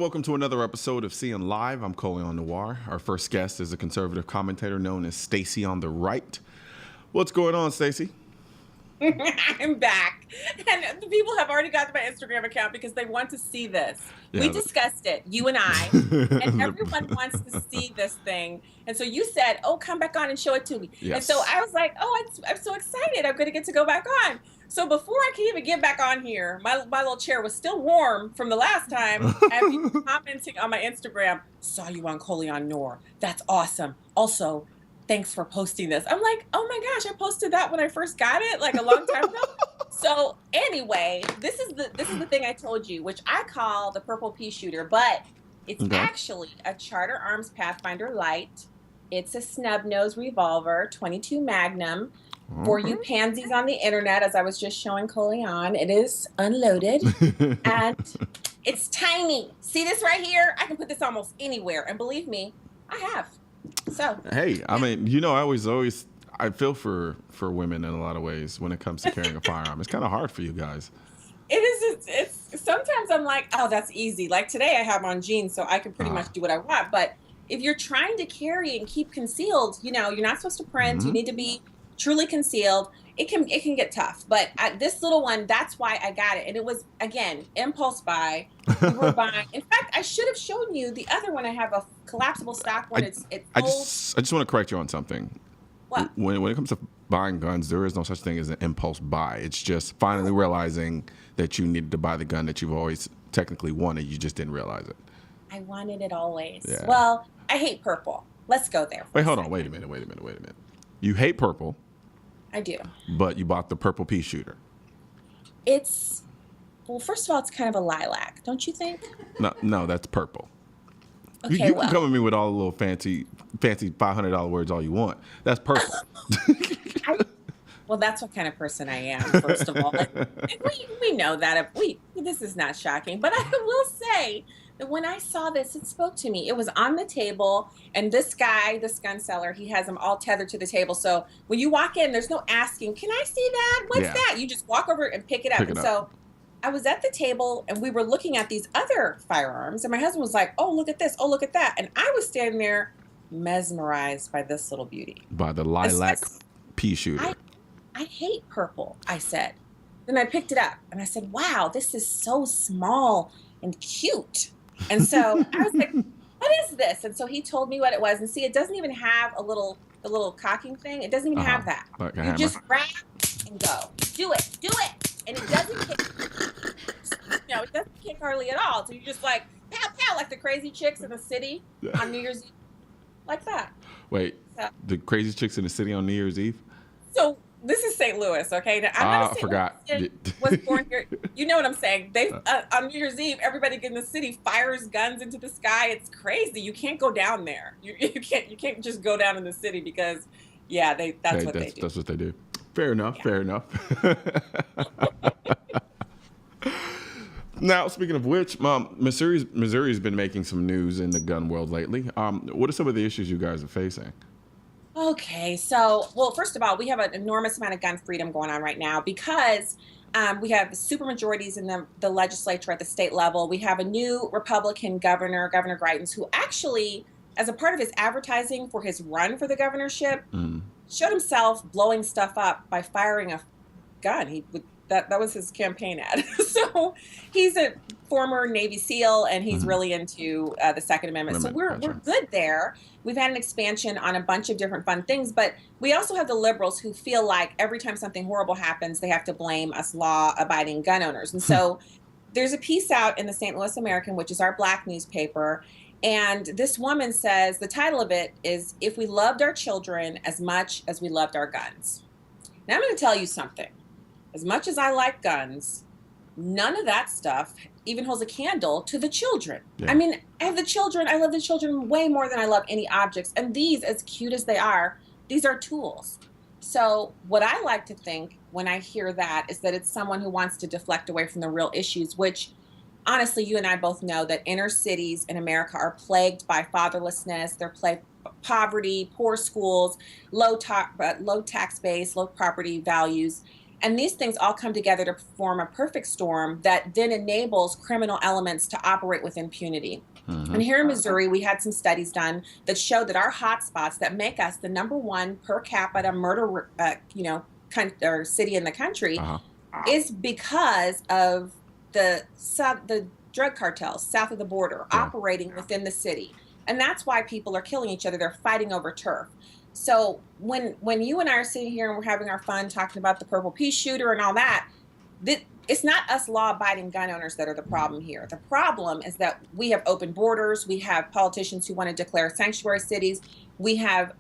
welcome to another episode of Seeing Live. I'm Colion Noir. Our first guest is a conservative commentator known as Stacy on the right. What's going on, Stacy? I'm back. And the people have already got to my Instagram account because they want to see this. Yeah, we discussed it, you and I, and everyone wants to see this thing. And so you said, oh, come back on and show it to me. Yes. And so I was like, oh, I'm so excited. I'm going to get to go back on. So before I can even get back on here, my little chair was still warm from the last time. And people commenting on my Instagram, saw you on Colion Noir. That's awesome. Also, thanks for posting this. I'm like, oh my gosh, I posted that when I first got it, like a long time ago. So anyway, this is the thing I told you, which I call the purple pea shooter, but it's actually a Charter Arms Pathfinder Light. It's a snub nose revolver, 22 Magnum. For you pansies on the internet, as I was just showing Colion, it is unloaded and it's tiny. See this right here? I can put this almost anywhere, and believe me, I have. So hey, I mean, you know, I feel for women in a lot of ways when it comes to carrying a firearm. It's kind of hard for you guys. It is. It's sometimes I'm like, oh, that's easy. Like today, I have on jeans, so I can pretty much do what I want. But if you're trying to carry and keep concealed, you know, you're not supposed to print. You need to be truly concealed. It can get tough. But this little one, that's why I got it. And it was, again, impulse buy. We were buying. In fact, I should have shown you the other one. I have a collapsible stock one. I just want to correct you on something. What? When it comes to buying guns, there is no such thing as an impulse buy. It's just finally realizing that you needed to buy the gun that you've always technically wanted. You just didn't realize it. I wanted it always. Yeah. Well, I hate purple. Let's go there. Wait, hold on. Wait a minute. You hate purple. I do. But you bought the purple pea shooter. Well, first of all, it's kind of a lilac, don't you think? No, that's purple. Okay, you can come at me with all the little fancy $500 words all you want. That's purple. Well, that's what kind of person I am, first of all. We know that. This is not shocking. But I will say that when I saw this, it spoke to me. It was on the table, and this gun seller, he has them all tethered to the table. So when you walk in, there's no asking, can I see that? What's that? You just walk over and pick it up. So I was at the table, and we were looking at these other firearms, and my husband was like, oh, look at this. Oh, look at that. And I was standing there mesmerized by this little beauty. By the lilac pea shooter. I hate purple, I said. Then I picked it up, and I said, wow, this is so small and cute. And so I was like, what is this? And so he told me what it was. And see, it doesn't even have the little cocking thing. It doesn't even have that. Like you just grab and go. Do it. And it doesn't kick. It doesn't kick hardly at all. So you're just like, pow, pow, like the crazy chicks in the city on New Year's Eve. Like that. Wait, the crazy chicks in the city on New Year's Eve? So this is St. Louis, okay? Now, I'm not I forgot. Was born here. You know what I'm saying? They on New Year's Eve, everybody in the city fires guns into the sky. It's crazy. You can't go down there. You can't just go down in the city because, that's what they do. That's what they do. Fair enough. Now, speaking of which, Missouri's been making some news in the gun world lately. What are some of the issues you guys are facing? Okay, so, well, first of all, we have an enormous amount of gun freedom going on right now because we have super majorities in the legislature at the state level. We have a new Republican governor, Governor Greitens, who actually, as a part of his advertising for his run for the governorship, showed himself blowing stuff up by firing a gun. That was his campaign ad. So he's a former Navy SEAL, and he's really into the Second Amendment. So we're good there. We've had an expansion on a bunch of different fun things, but we also have the liberals who feel like every time something horrible happens, they have to blame us law-abiding gun owners. And so there's a piece out in the St. Louis American, which is our black newspaper, and this woman says, the title of it is, If We Loved Our Children as Much as We Loved Our Guns. Now I'm going to tell you something. As much as I like guns, none of that stuff even holds a candle to the children. Yeah. I mean, I love the children way more than I love any objects. And these, as cute as they are, these are tools. So what I like to think when I hear that is that it's someone who wants to deflect away from the real issues, which honestly, you and I both know that inner cities in America are plagued by fatherlessness. They're plagued by poverty, poor schools, low tax base, low property values. And these things all come together to form a perfect storm that then enables criminal elements to operate with impunity. And here in Missouri, we had some studies done that showed that our hotspots that make us the #1 per capita murder, or city in the country, Uh-huh. is because of the drug cartels south of the border Yeah. operating within the city, and that's why people are killing each other. They're fighting over turf. So when you and I are sitting here and we're having our fun talking about the purple pea shooter and all that, it's not us law-abiding gun owners that are the problem here. The problem is that we have open borders. We have politicians who want to declare sanctuary cities. We have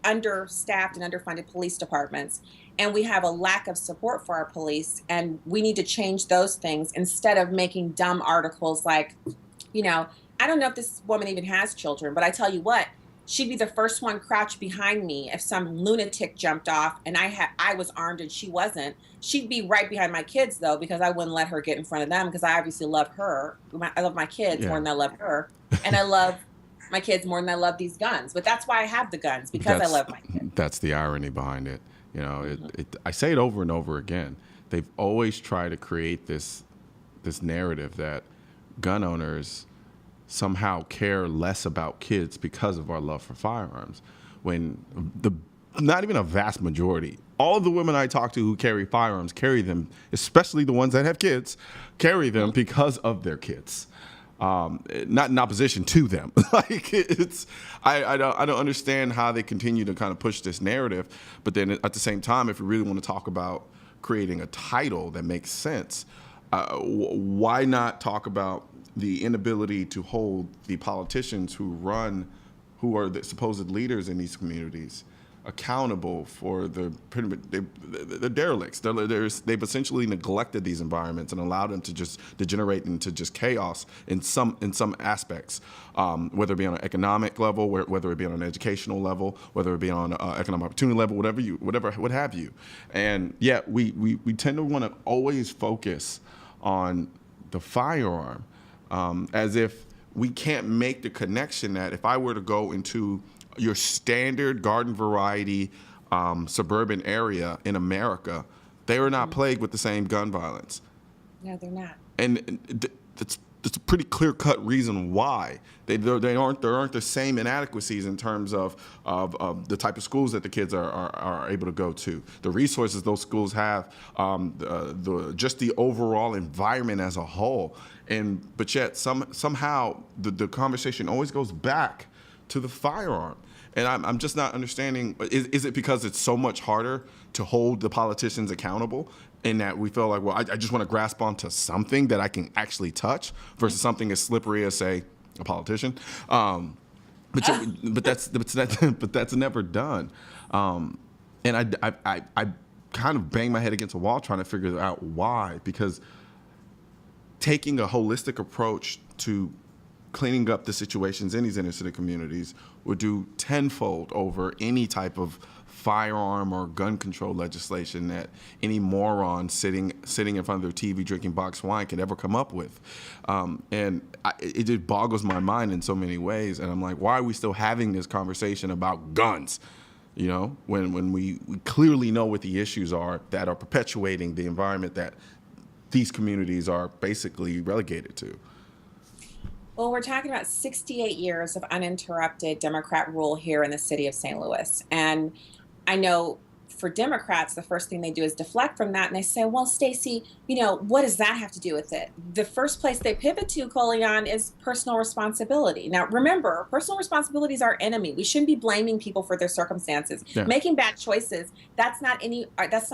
understaffed and underfunded police departments. And we have a lack of support for our police. And we need to change those things instead of making dumb articles like, I don't know if this woman even has children, but I tell you what, she'd be the first one crouched behind me if some lunatic jumped off and I was armed and she wasn't. She'd be right behind my kids though, because I wouldn't let her get in front of them, because I obviously love her. I love my kids more than I love her, and I love my kids more than I love these guns. But that's why I have the guns, because I love my kids. That's the irony behind it. I say it over and over again. They've always tried to create this narrative that gun owners somehow care less about kids because of our love for firearms, when not even a vast majority, all of the women I talk to who carry firearms carry them, especially the ones that have kids, carry them because of their kids, not in opposition to them. I don't understand how they continue to kind of push this narrative, but then at the same time, if we really want to talk about creating a title that makes sense, why not talk about the inability to hold the politicians who are the supposed leaders in these communities accountable for the derelicts. They've essentially neglected these environments and allowed them to just degenerate into just chaos in some aspects, whether it be on an economic level, whether it be on an educational level, whether it be on an economic opportunity level, what have you. And yet we tend to want to always focus on the firearm, as if we can't make the connection that if I were to go into your standard garden variety suburban area in America, they are not plagued with the same gun violence. No, they're not. And that's a pretty clear-cut reason why. There aren't the same inadequacies in terms of the type of schools that the kids are able to go to, the resources those schools have, just the overall environment as a whole. But yet somehow the conversation always goes back to the firearm. And I'm just not understanding, is it because it's so much harder to hold the politicians accountable, in that we feel like, well, I just want to grasp onto something that I can actually touch versus something as slippery as, say, a politician? But that's never done. And I kind of bang my head against a wall trying to figure out why, because taking a holistic approach to cleaning up the situations in these inner city communities would do tenfold over any type of firearm or gun control legislation that any moron sitting in front of their TV drinking boxed wine could ever come up with. It just boggles my mind in so many ways. And I'm like, why are we still having this conversation about guns? When we clearly know what the issues are that are perpetuating the environment that these communities are basically relegated to. Well, we're talking about 68 years of uninterrupted Democrat rule here in the city of St. Louis. And I know for Democrats, the first thing they do is deflect from that. And they say, well, Stacy, what does that have to do with it? The first place they pivot to, Colion, is personal responsibility. Now, remember, personal responsibility is our enemy. We shouldn't be blaming people for their circumstances. Yeah. Making bad choices, that's not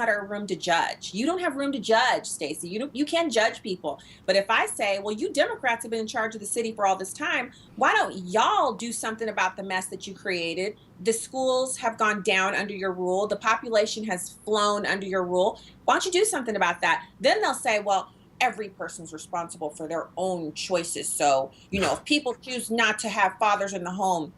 our room to judge. You don't have room to judge, Stacy. You can't judge people. But if I say, well, you Democrats have been in charge of the city for all this time, why don't y'all do something about the mess that you created? The schools have gone down under your rule. The population has flown under your rule. Why don't you do something about that? Then they'll say, well, every person's responsible for their own choices. So, if people choose not to have fathers in the home,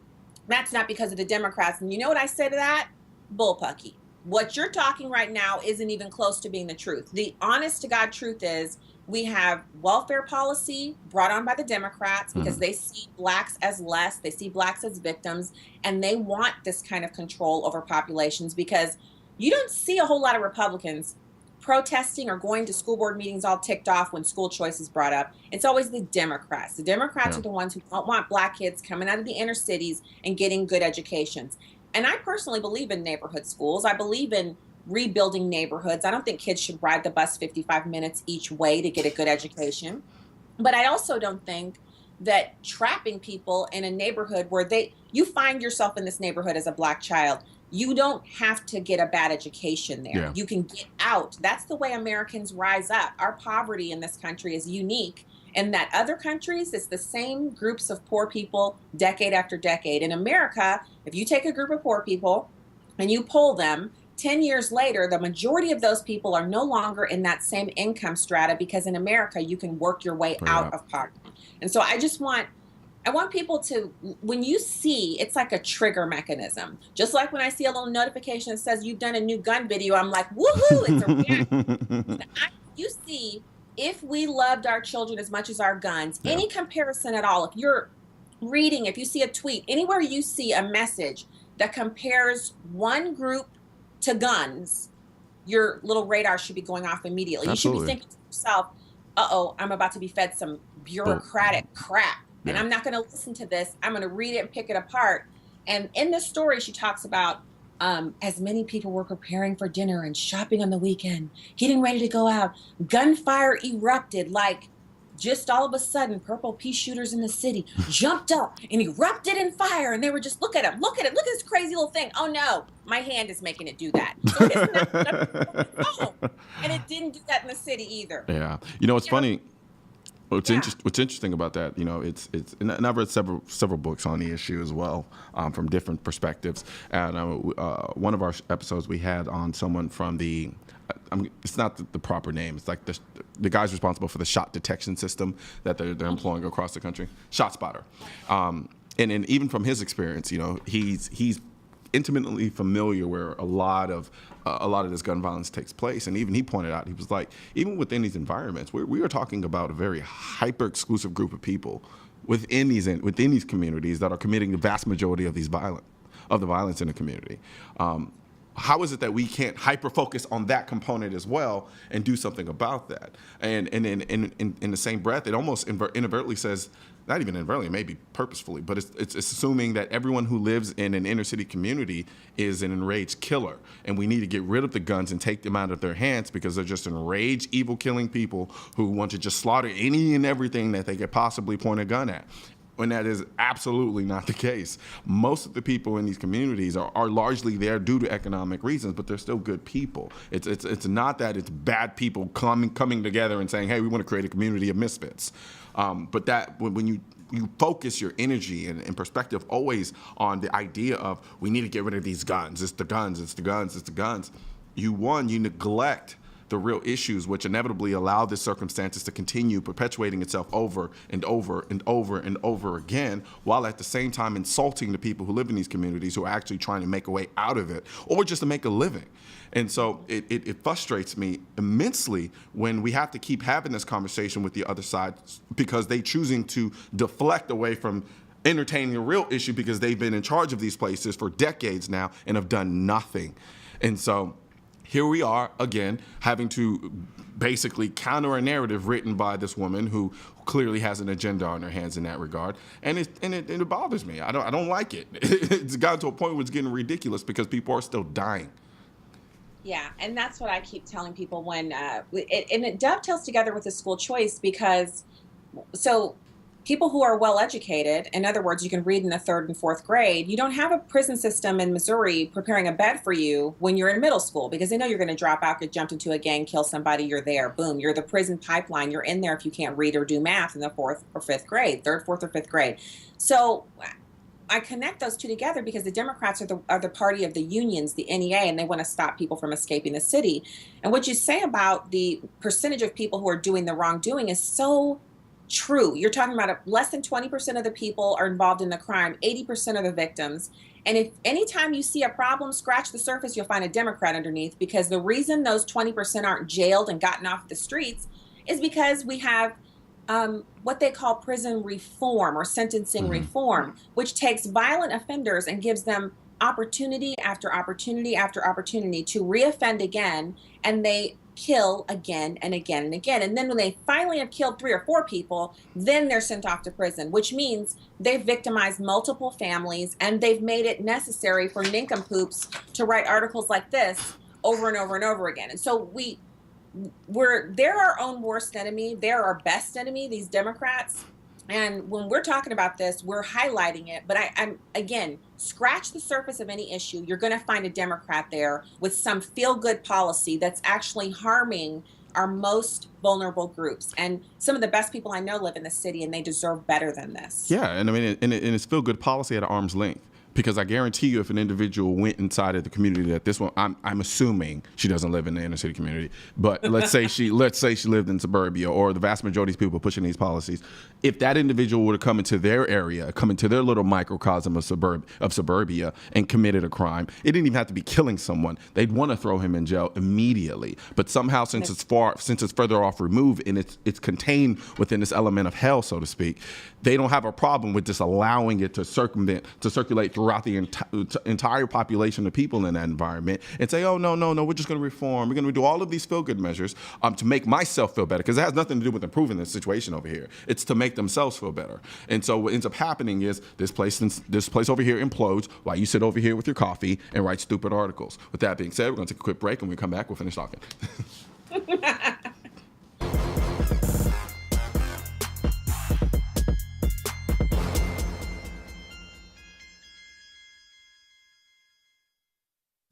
that's not because of the Democrats. And you know what I say to that? Bullpucky. What you're talking right now isn't even close to being the truth. The honest to God truth is, we have welfare policy brought on by the Democrats because they see blacks as less, they see blacks as victims, and they want this kind of control over populations, because you don't see a whole lot of Republicans protesting or going to school board meetings all ticked off when school choice is brought up, it's always the Democrats. The Democrats are the ones who don't want black kids coming out of the inner cities and getting good educations. And I personally believe in neighborhood schools. I believe in rebuilding neighborhoods. I don't think kids should ride the bus 55 minutes each way to get a good education. But I also don't think that trapping people in a neighborhood where you find yourself in this neighborhood as a black child, you don't have to get a bad education there. You can get out. That's the way Americans rise up. Our poverty in this country is unique, and that other countries, it's the same groups of poor people decade after decade. In America, if you take a group of poor people and you poll them, 10 years later, the majority of those people are no longer in that same income strata, because in America, you can work your way out of poverty. And so I want people to, when you see, it's like a trigger mechanism. Just like when I see a little notification that says you've done a new gun video, I'm like, woohoo, it's a reaction. You see, if we loved our children as much as our guns, any comparison at all, if you're reading, if you see a tweet, anywhere you see a message that compares one group to guns, your little radar should be going off immediately. Absolutely. You should be thinking to yourself, uh-oh, I'm about to be fed some bureaucratic crap. And I'm not going to listen to this. I'm going to read it and pick it apart. And in this story, she talks about as many people were preparing for dinner and shopping on the weekend, getting ready to go out, gunfire erupted, like just all of a sudden, purple pea shooters in the city jumped up and erupted in fire. And they were just, look at him, look at it, look at this crazy little thing. Oh no, my hand is making it do that. So isn't that and it didn't do that in the city either. Yeah. You know, it's funny. What's interesting about that, you know, it's and I've read several books on the issue as well, from different perspectives. And one of our episodes we had on someone from it's not the proper name. It's like the guy's responsible for the shot detection system that they're employing across the country, ShotSpotter. And even from his experience, you know, he's intimately familiar where a lot of this gun violence takes place. And even he pointed out, he was like, even within these environments, we are talking about a very hyper-exclusive group of people within these communities that are committing the vast majority of the violence in the community. How is it that we can't hyper-focus on that component as well and do something about that? And in the same breath, it almost inadvertently says, not even inadvertently, maybe purposefully, but it's assuming that everyone who lives in an inner city community is an enraged killer, and we need to get rid of the guns and take them out of their hands because they're just enraged, evil killing people who want to just slaughter any and everything that they could possibly point a gun at. When that is absolutely not the case. Most of the people in these communities are largely there due to economic reasons, but they're still good people. It's not that it's bad people coming together and saying, hey, we want to create a community of misfits. But that when you focus your energy and perspective always on the idea of we need to get rid of these guns, it's the guns, it's the guns, it's the guns, you neglect the real issues which inevitably allow this circumstances to continue perpetuating itself over and over and over and over again, while at the same time insulting the people who live in these communities who are actually trying to make a way out of it or just to make a living. And so it frustrates me immensely when we have to keep having this conversation with the other side because they choosing to deflect away from entertaining a real issue because they've been in charge of these places for decades now and have done nothing. And so here we are again having to basically counter a narrative written by this woman who clearly has an agenda on her hands in that regard, and it bothers me. I don't like it. It's gotten to a point where it's getting ridiculous because people are still dying. Yeah, and that's what I keep telling people when it dovetails together with the school choice because people who are well educated, in other words, you can read in the 3rd and 4th grade, you don't have a prison system in Missouri preparing a bed for you when you're in middle school because they know you're going to drop out, get jumped into a gang, kill somebody, you're there. Boom, you're the prison pipeline. You're in there if you can't read or do math in the 4th or 5th grade, 3rd, 4th, or 5th grade. So I connect those two together because the Democrats are the party of the unions, the NEA, and they want to stop people from escaping the city. And what you say about the percentage of people who are doing the wrongdoing is so true. You're talking about less than 20% of the people are involved in the crime, 80% of the victims. And if anytime you see a problem, scratch the surface, you'll find a Democrat underneath because the reason those 20% aren't jailed and gotten off the streets is because we have what they call prison reform or sentencing reform, which takes violent offenders and gives them opportunity after opportunity after opportunity to reoffend again, and they kill again and again and again. And then when they finally have killed 3 or 4 people, then they're sent off to prison, which means they've victimized multiple families, and they've made it necessary for nincompoops to write articles like this over and over and over again. And so they're our own worst enemy. They're our best enemy, these Democrats. And when we're talking about this, we're highlighting it. But I'm again, scratch the surface of any issue. You're going to find a Democrat there with some feel-good policy that's actually harming our most vulnerable groups. And some of the best people I know live in the city, and they deserve better than this. Yeah, and I mean, and it's feel-good policy at arm's length. Because I guarantee you, if an individual went inside of the community that this one, I'm assuming she doesn't live in the inner city community, but let's say she lived in suburbia, or the vast majority of people pushing these policies. If that individual would have come into their area, come into their little microcosm of suburbia, and committed a crime, it didn't even have to be killing someone. They'd want to throw him in jail immediately. But somehow, since it's further off removed, and it's contained within this element of hell, so to speak, they don't have a problem with just allowing it to circulate throughout the entire population of people in that environment, and say, oh, no, we're just going to reform. We're going to do all of these feel-good measures to make myself feel better, because it has nothing to do with improving the situation over here. It's to make themselves feel better. And so what ends up happening is this place over here implodes while you sit over here with your coffee and write stupid articles. With that being said, we're going to take a quick break, and when we come back, we'll finish talking.